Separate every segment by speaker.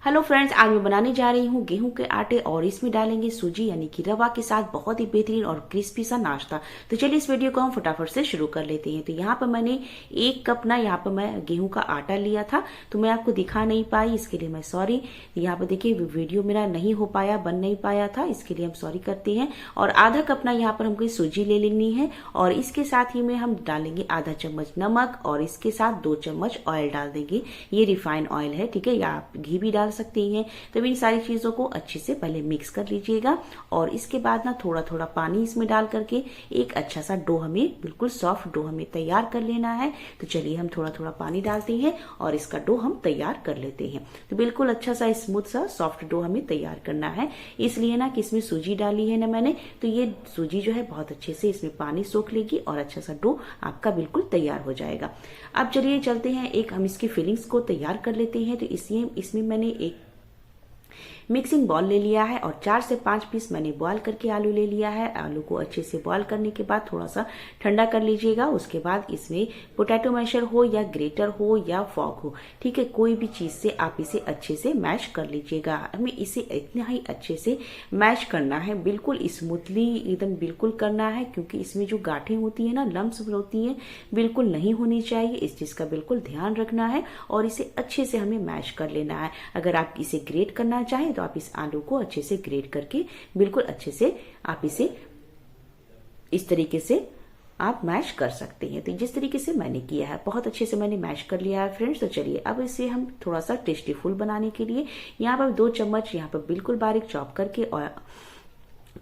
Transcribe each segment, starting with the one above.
Speaker 1: Hello friends, आज मैं बनाने जा रही हूँ गेहूं के आटे और इसमें डालेंगे सूजी यानी कि रवा के साथ बहुत ही बेहतरीन और क्रिस्पी सा नाश्ता। तो चलिए इस वीडियो को हम फटाफट से शुरू कर लेते हैं। तो यहाँ पर मैंने 1 कप ना यहाँ पर मैं गेहूं का आटा लिया था, तो मैं आपको दिखा नहीं पाई, इसके लिए मैं सॉरी। यहाँ पर देखिए वीडियो मेरा नहीं हो पाया, बन नहीं पाया था, इसके लिए हम सॉरी करते हैं। और आधा कप ना यहाँ पर हमको सूजी ले लेनी है और इसके साथ ही में हम डालेंगे आधा चम्मच नमक और इसके साथ 2 चम्मच ऑयल डाल देंगे। ये रिफाइंड ऑयल है, ठीक है, या आप घी भी डाल सकती हैं। तो इन सारी चीजों को अच्छे से पहले मिक्स कर लीजिएगा और इसके बाद ना थोड़ा थोड़ा पानी इसमें डाल करके एक अच्छा सा डो हमें, बिल्कुल सॉफ्ट डो हमें तैयार कर लेना है। तो चलिए हम थोड़ा थोड़ा पानी डालते हैं और इसका डो हम तैयार कर लेते हैं। तो बिल्कुल अच्छा सा स्मूथ सा सॉफ्ट डो हमें तैयार करना है, इसलिए ना कि इसमें सूजी डाली है ना मैंने, तो ये सूजी जो है बहुत अच्छे से इसमें पानी सोख लेगी और अच्छा सा डो आपका बिल्कुल तैयार हो जाएगा। अब चलिए चलते हैं, एक हम इसकी फिलिंग्स को तैयार कर लेते हैं। तो इसमें मैंने एक मिक्सिंग बॉल ले लिया है और 4 से 5 पीस मैंने बॉयल करके आलू ले लिया है। आलू को अच्छे से बॉयल करने के बाद थोड़ा सा ठंडा कर लीजिएगा। उसके बाद इसमें पोटैटो मैशर हो या ग्रेटर हो या फॉक हो, ठीक है, कोई भी चीज से आप इसे अच्छे से मैश कर लीजिएगा। हमें इसे इतना ही अच्छे से मैश करना है, बिल्कुल स्मूथली एकदम बिल्कुल करना है, क्योंकि इसमें जो गांठें होती है ना, लम्स होती है, बिल्कुल नहीं होनी चाहिए। इस चीज का बिल्कुल ध्यान रखना है और इसे अच्छे से हमें मैश कर लेना है। अगर आप इसे ग्रेट करना चाहें तो आप इस आलू को अच्छे से ग्रेट करके बिल्कुल अच्छे से आप इसे इस तरीके से आप मैश कर सकते हैं। तो जिस तरीके से मैंने किया है, बहुत अच्छे से मैंने मैश कर लिया है फ्रेंड्स। तो चलिए अब इसे हम थोड़ा सा टेस्टी फुल बनाने के लिए यहाँ पर 2 चम्मच यहाँ पर बिल्कुल बारीक चॉप करके और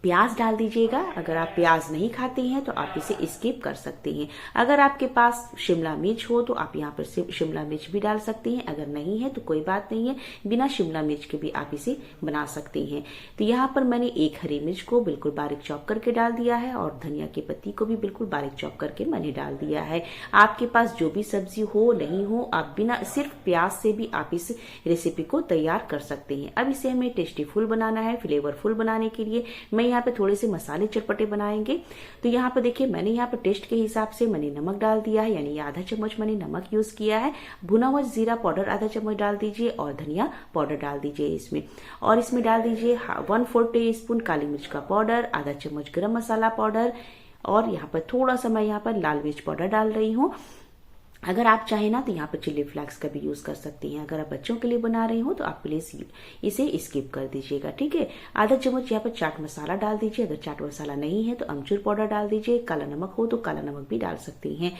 Speaker 1: प्याज डाल दीजिएगा। अगर आप प्याज नहीं खाते हैं तो आप इसे स्किप कर सकते हैं। अगर आपके पास शिमला मिर्च हो तो आप यहाँ पर शिमला मिर्च भी डाल सकते हैं, अगर नहीं है तो कोई बात नहीं है, बिना शिमला मिर्च के भी आप इसे बना सकते हैं। तो यहाँ पर मैंने 1 हरी मिर्च को बिल्कुल बारीक चॉप करके डाल दिया है और धनिया की पत्ती को भी बिल्कुल बारीक चॉप करके मैंने डाल दिया है। आपके पास जो भी सब्जी हो नहीं हो, आप बिना सिर्फ प्याज से भी आप इस रेसिपी को तैयार कर सकते हैं। अब इसे हमें टेस्टी फुल बनाना है। फ्लेवरफुल बनाने के लिए मैं यहाँ पे थोड़े से मसाले चटपटे बनाएंगे। तो यहाँ पे देखिए मैंने यहाँ पे टेस्ट के हिसाब से मैंने नमक डाल दिया है, यानी आधा चम्मच मैंने नमक यूज किया है। भुना हुआ जीरा पाउडर आधा चम्मच डाल दीजिए और धनिया पाउडर डाल दीजिए इसमें, और इसमें डाल दीजिए 1/4 टीस्पून काली मिर्च का पाउडर, आधा चम्मच गरम मसाला पाउडर और यहाँ पर थोड़ा सा मैं यहाँ पर लाल मिर्च पाउडर डाल रही हूँ। अगर आप चाहें ना तो यहाँ पर चिली फ्लेक्स का भी यूज कर सकती हैं। अगर आप बच्चों के लिए बना रही हो तो आप प्लीज इसे स्किप कर दीजिएगा, ठीक है। आधा चम्मच यहाँ पर चाट मसाला डाल दीजिए। अगर चाट मसाला नहीं है तो अमचूर पाउडर डाल दीजिए। काला नमक हो तो काला नमक भी डाल सकती हैं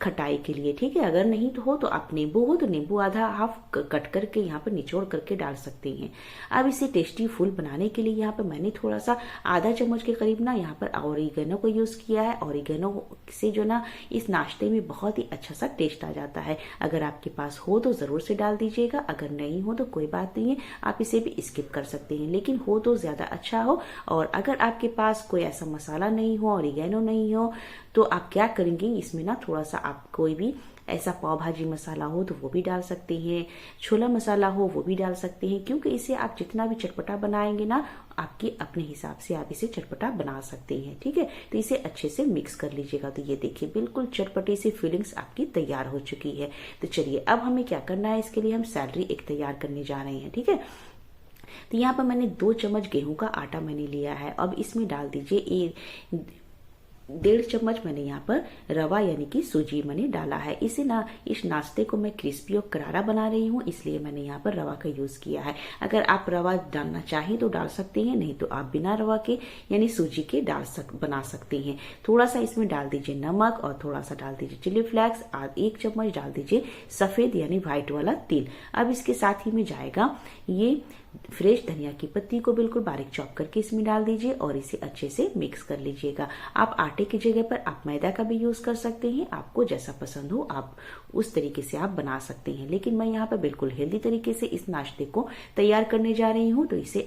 Speaker 1: खटाई के लिए, ठीक है। अगर नहीं तो हो तो आप नींबू हो तो नींबू आधा हाफ कट करके यहाँ पर निचोड़ करके डाल सकती हैं। अब इसे टेस्टी फुल बनाने के लिए यहाँ पर मैंने थोड़ा सा आधा चम्मच के करीब ना यहाँ पर ऑरिगेनो को यूज किया है। ऑरिगेनो से जो ना इस नाश्ते में बहुत ही अच्छा सा टेस्ट आ जाता है। अगर आपके पास हो तो जरूर से डाल दीजिएगा, अगर नहीं हो तो कोई बात नहीं है, आप इसे भी स्किप कर सकते हैं, लेकिन हो तो ज्यादा अच्छा हो। और अगर आपके पास कोई ऐसा मसाला नहीं हो, ऑरिगेनो नहीं हो, तो आप क्या करेंगे, इसमें ना थोड़ा सा आप कोई भी ऐसा पाव भाजी मसाला हो तो वो भी डाल सकते हैं, छोला मसाला हो वो भी डाल सकते हैं, क्योंकि इसे आप जितना भी चटपटा बनाएंगे ना, आपके अपने हिसाब से आप इसे चटपटा बना सकते हैं, ठीक है। तो इसे अच्छे से मिक्स कर लीजिएगा। तो ये देखिए बिल्कुल चटपटी सी फीलिंग्स आपकी तैयार हो चुकी है। तो चलिए अब हमें क्या करना है, इसके लिए हम सैलरी एक तैयार करने जा रहे हैं, ठीक है। तो यहाँ पर मैंने 2 चम्मच गेहूं का आटा मैंने लिया है। अब इसमें डाल दीजिए 1.5 चम्मच मैंने यहाँ पर रवा यानी कि सूजी मैंने डाला है। इसे ना इस नाश्ते को मैं क्रिस्पी और करारा बना रही हूँ, इसलिए मैंने यहाँ पर रवा का यूज किया है। अगर आप रवा डालना चाहें तो डाल सकते हैं, नहीं तो आप बिना रवा के यानी सूजी के बना सकते हैं। थोड़ा सा इसमें डाल दीजिए नमक और थोड़ा सा डाल दीजिए चिली फ्लेक्स, 1 चम्मच डाल दीजिए सफेद यानी व्हाइट वाला तिल। अब इसके साथ ही में जाएगा ये फ्रेश धनिया की पत्ती को बिल्कुल बारीक चॉप करके इसमें डाल दीजिए और इसे अच्छे से मिक्स कर लीजिएगा। आप आटे की जगह पर आप मैदा का भी यूज कर सकते हैं, आपको जैसा पसंद हो आप उस तरीके से आप बना सकते हैं, लेकिन मैं यहाँ पर बिल्कुल हेल्दी तरीके से इस नाश्ते को तैयार करने जा रही हूँ। तो इसे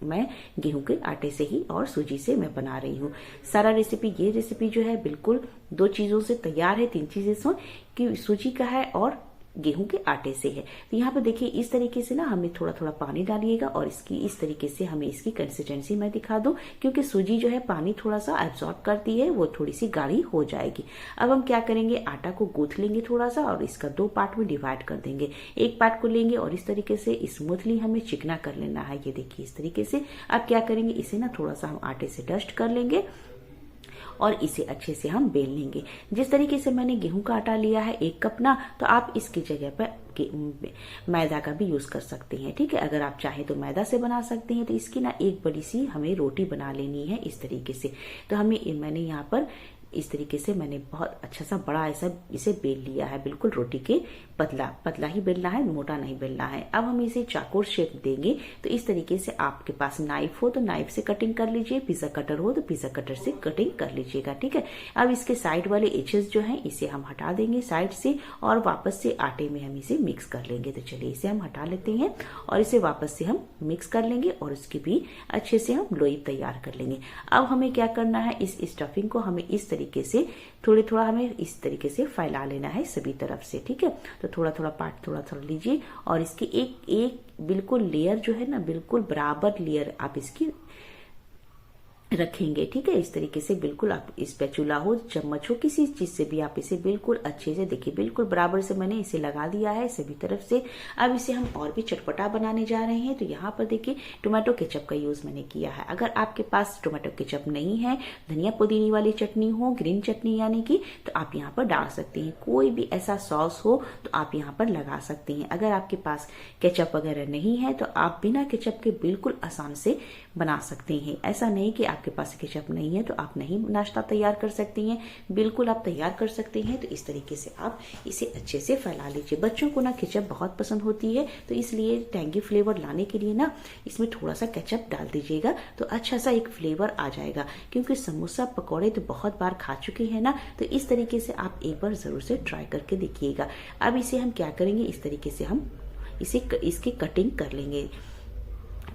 Speaker 1: मैं गेहूं के आटे से ही और सूजी से मैं बना रही हूँ सारा रेसिपी। ये रेसिपी जो है बिल्कुल 2 चीजों से तैयार है, 3 चीजें की सूजी का है और गेहूं के आटे से है। तो यहाँ पे देखिए इस तरीके से ना हमें थोड़ा थोड़ा पानी डालिएगा और इसकी इस तरीके से हमें इसकी कंसिस्टेंसी मैं दिखा दूं, क्योंकि सूजी जो है पानी थोड़ा सा एब्जॉर्ब करती है, वो थोड़ी सी गाढ़ी हो जाएगी। अब हम क्या करेंगे, आटा को गूंथ लेंगे थोड़ा सा और इसका 2 पार्ट में डिवाइड कर देंगे। एक पार्ट को लेंगे और इस तरीके से स्मूथली हमें चिकना कर लेना है। ये देखिए इस तरीके से। अब क्या करेंगे, इसे ना थोड़ा सा हम आटे से डस्ट कर लेंगे और इसे अच्छे से हम बेल लेंगे। जिस तरीके से मैंने गेहूं का आटा लिया है 1 कप ना, तो आप इसकी जगह पर मैदा का भी यूज कर सकते हैं। ठीक है, अगर आप चाहें तो मैदा से बना सकते हैं। तो इसकी ना एक बड़ी सी हमें रोटी बना लेनी है इस तरीके से। तो मैंने यहाँ पर इस तरीके से मैंने बहुत अच्छा सा बड़ा ऐसा इसे बेल लिया है, बिल्कुल रोटी के पतला ही बेलना है, मोटा नहीं बेलना है। अब हम इसे चाकोर शेप देंगे। तो इस तरीके से आपके पास नाइफ हो तो नाइफ से कटिंग कर लीजिए, पिज्जा कटर हो तो पिज्जा कटर से कटिंग कर लीजिएगा। ठीक है, अब इसके साइड वाले एजेस जो हैं इसे हम हटा देंगे साइड से और वापस से आटे में हम इसे मिक्स कर लेंगे। तो चलिए इसे हम हटा लेते हैं और इसे वापस से हम मिक्स कर लेंगे और उसकी भी अच्छे से हम लोई तैयार कर लेंगे। अब हमें क्या करना है, इस स्टफिंग को हमें इस तरीके से थोड़ा हमें इस तरीके से फैला लेना है सभी तरफ से। ठीक है, तो थोड़ा थोड़ा पार्ट थोड़ा थोड़ा लीजिए और इसकी एक बिल्कुल लेयर जो है ना, बिल्कुल बराबर लेयर आप इसकी रखेंगे। ठीक है, इस तरीके से बिल्कुल आप स्पैचुला हो, चम्मच हो, किसी चीज से भी आप इसे बिल्कुल अच्छे से देखिए बिल्कुल बराबर से मैंने इसे लगा दिया है सभी तरफ से। अब इसे हम और भी चटपटा बनाने जा रहे हैं। तो यहाँ पर देखिए टोमेटो केचप का यूज मैंने किया है। अगर आपके पास टोमेटो केचप नहीं है, धनिया पुदीने वाली चटनी हो, ग्रीन चटनी यानी कि, तो आप यहाँ पर डाल सकते हैं। कोई भी ऐसा सॉस हो तो आप यहाँ पर लगा सकते हैं। अगर आपके पास केचप वगैरह नहीं है तो आप बिना केचप के बिल्कुल आसान से बना सकते हैं। ऐसा नहीं कि आपके पास केचप नहीं है तो आप नहीं नाश्ता तैयार कर सकती हैं, बिल्कुल आप तैयार कर सकते हैं। तो इस तरीके से आप इसे अच्छे से फैला लीजिए। बच्चों को ना केचप बहुत पसंद होती है, तो इसलिए टैंगी फ्लेवर लाने के लिए ना इसमें थोड़ा सा केचप डाल दीजिएगा तो अच्छा सा एक फ्लेवर आ जाएगा। क्योंकि समोसा पकौड़े तो बहुत बार खा चुके हैं ना, तो इस तरीके से आप एक बार जरूर से ट्राई करके देखिएगा। अब इसे हम क्या करेंगे, इस तरीके से हम इसकी कटिंग कर लेंगे।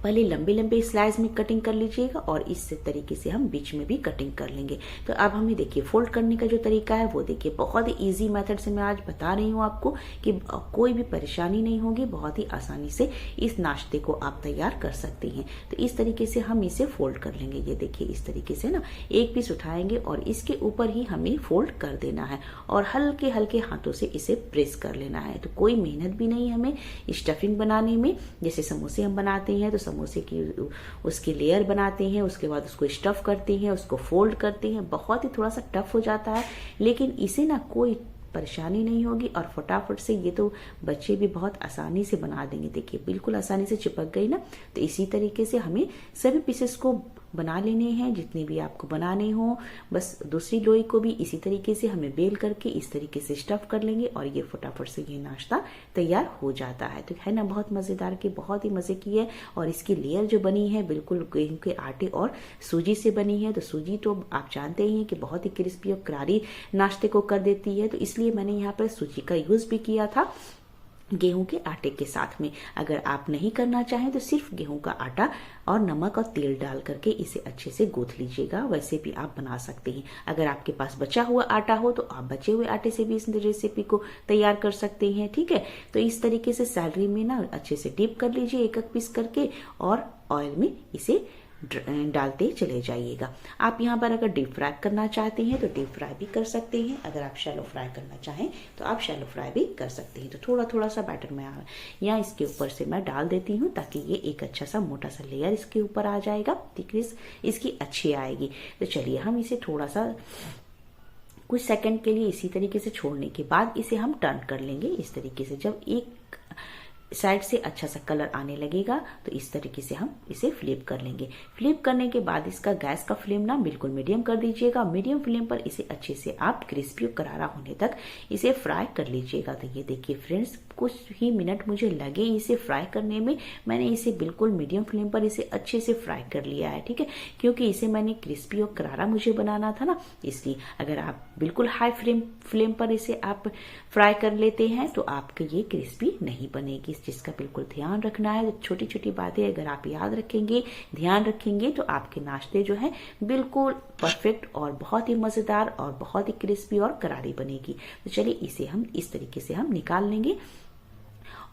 Speaker 1: पहले लंबे लंबे स्लाइस में कटिंग कर लीजिएगा और इस तरीके से हम बीच में भी कटिंग कर लेंगे। तो अब हमें देखिए फोल्ड करने का जो तरीका है वो देखिए बहुत ही इजी मेथड से मैं आज बता रही हूँ आपको कि कोई भी परेशानी नहीं होगी, बहुत ही आसानी से इस नाश्ते को आप तैयार कर सकते हैं। तो इस तरीके से हम इसे फोल्ड कर लेंगे। ये देखिए इस तरीके से ना एक पीस उठाएंगे और इसके ऊपर ही हमें फोल्ड कर देना है और हल्के हल्के हाथों से इसे प्रेस कर लेना है। तो कोई मेहनत भी नहीं हमें स्टफिंग बनाने में। जैसे समोसे हम बनाते हैं तो समोसे की उसकी लेयर बनाते हैं, उसके बाद उसको स्टफ करते हैं, उसको फोल्ड करते हैं, बहुत ही थोड़ा सा टफ हो जाता है। लेकिन इसे ना कोई परेशानी नहीं होगी और फटाफट से ये तो बच्चे भी बहुत आसानी से बना देंगे। देखिए बिल्कुल आसानी से चिपक गई ना। तो इसी तरीके से हमें सभी पीसेस को बना लेने हैं जितने भी आपको बनाने हो। बस दूसरी लोई को भी इसी तरीके से हमें बेल करके इस तरीके से स्टफ कर लेंगे और ये फटाफट से ये नाश्ता तैयार हो जाता है। तो है ना बहुत मजेदार की, बहुत ही मजे की है। और इसकी लेयर जो बनी है बिल्कुल गेहूं के आटे और सूजी से बनी है। तो सूजी तो आप जानते ही हैं कि बहुत ही क्रिस्पी और करारी नाश्ते को कर देती है, तो इसलिए मैंने यहाँ पर सूजी का यूज भी किया था गेहूं के आटे के साथ में। अगर आप नहीं करना चाहें तो सिर्फ गेहूं का आटा और नमक और तेल डाल करके इसे अच्छे से गूंथ लीजिएगा, वैसे भी आप बना सकते हैं। अगर आपके पास बचा हुआ आटा हो तो आप बचे हुए आटे से भी इस रेसिपी को तैयार कर सकते हैं। ठीक है, तो इस तरीके से सैलरी में ना अच्छे से डिप कर लीजिए एक एक पीस करके और ऑयल में इसे डालते चले जाइएगा। आप यहाँ पर अगर डीप फ्राई करना चाहते हैं तो डीप फ्राई भी कर सकते हैं। अगर आप शैलो फ्राई करना चाहें तो आप शैलो फ्राई भी कर सकते हैं। तो थोड़ा थोड़ा सा बैटर में यहाँ इसके ऊपर से मैं डाल देती हूँ ताकि ये एक अच्छा सा मोटा सा लेयर इसके ऊपर आ जाएगा, थिकनेस इसकी अच्छी आएगी। तो चलिए हम इसे थोड़ा सा कुछ सेकंड के लिए इसी तरीके से छोड़ने के बाद इसे हम टर्न कर लेंगे। इस तरीके से जब एक साइड से अच्छा सा कलर आने लगेगा तो इस तरीके से हम इसे फ्लिप कर लेंगे। फ्लिप करने के बाद इसका गैस का फ्लेम ना बिल्कुल मीडियम कर दीजिएगा। मीडियम फ्लेम पर इसे अच्छे से आप क्रिस्पी और करारा होने तक इसे फ्राई कर लीजिएगा। तो ये देखिए फ्रेंड्स, कुछ ही मिनट मुझे लगे इसे फ्राई करने में। मैंने इसे बिल्कुल मीडियम फ्लेम पर इसे अच्छे से फ्राई कर लिया है। ठीक है, क्योंकि इसे मैंने क्रिस्पी और करारा मुझे बनाना था ना, इसलिए। अगर आप बिल्कुल हाई फ्लेम पर इसे आप फ्राई कर लेते हैं तो आपके ये क्रिस्पी नहीं बनेगी। इस चीज़ का बिल्कुल ध्यान रखना है। तो छोटी छोटी बातें अगर आप याद रखेंगे, ध्यान रखेंगे, तो आपके नाश्ते जो है बिल्कुल परफेक्ट और बहुत ही मज़ेदार और बहुत ही क्रिस्पी और करारी बनेगी। तो चलिए इसे हम इस तरीके से हम निकाल लेंगे।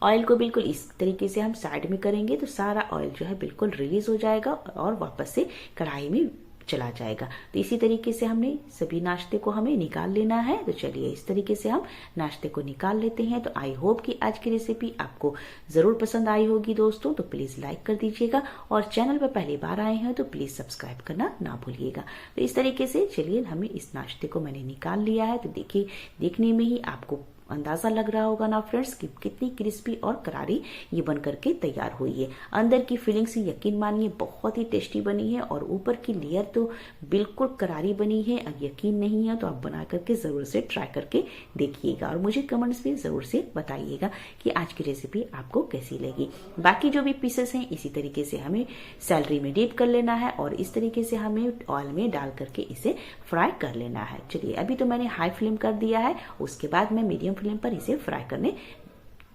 Speaker 1: ऑयल को बिल्कुल इस तरीके से हम साइड में करेंगे तो सारा ऑयल जो है बिल्कुल रिलीज हो जाएगा और वापस से कढ़ाई में चला जाएगा। तो इसी तरीके से हमने सभी नाश्ते को हमें निकाल लेना है। तो चलिए इस तरीके से हम नाश्ते को निकाल लेते हैं। तो आई होप कि आज की रेसिपी आपको जरूर पसंद आई होगी दोस्तों। तो प्लीज लाइक कर दीजिएगा और चैनल पर पहली बार आए हैं तो प्लीज सब्सक्राइब करना ना भूलिएगा। तो इस तरीके से चलिए हमें इस नाश्ते को मैंने निकाल लिया है। तो देखिए, देखने में ही आपको अंदाजा लग रहा होगा ना फ्रेंड्स कि कितनी क्रिस्पी और करारी ये बन करके तैयार हुई है। अंदर की फीलिंग से यकीन मानिए बहुत ही टेस्टी बनी है और ऊपर की लेयर तो बिल्कुल करारी बनी है। अब यकीन नहीं है तो आप बना करके जरूर से ट्राई करके देखिएगा और मुझे कमेंट्स में जरूर से बताइएगा कि आज की रेसिपी आपको कैसी लगी। बाकी जो भी पीसेस हैं इसी तरीके से हमें सैलरी में डीप कर लेना है और इस तरीके से हमें ऑयल में डाल करके इसे फ्राई कर लेना है। चलिए अभी तो मैंने हाई फ्लेम कर दिया है, उसके बाद मैं मीडियम फ्लेम पर इसे फ्राई करने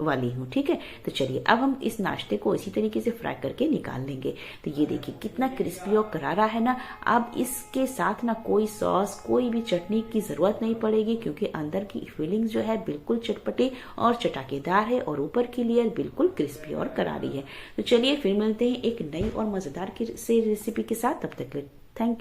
Speaker 1: वाली हूँ। ठीक है, तो चलिए अब हम इस नाश्ते को इसी तरीके से फ्राई करके निकाल लेंगे। तो ये देखिए कितना क्रिस्पी और करारा है ना। अब इसके साथ ना कोई सॉस, कोई भी चटनी की जरूरत नहीं पड़ेगी क्योंकि अंदर की फीलिंग जो है बिल्कुल चटपटे और चटाकेदार है और ऊपर की लेयर बिल्कुल क्रिस्पी और करारी है। तो चलिए फिर मिलते हैं एक नई और मजेदार की रेसिपी के साथ। तब तक थैंक यू।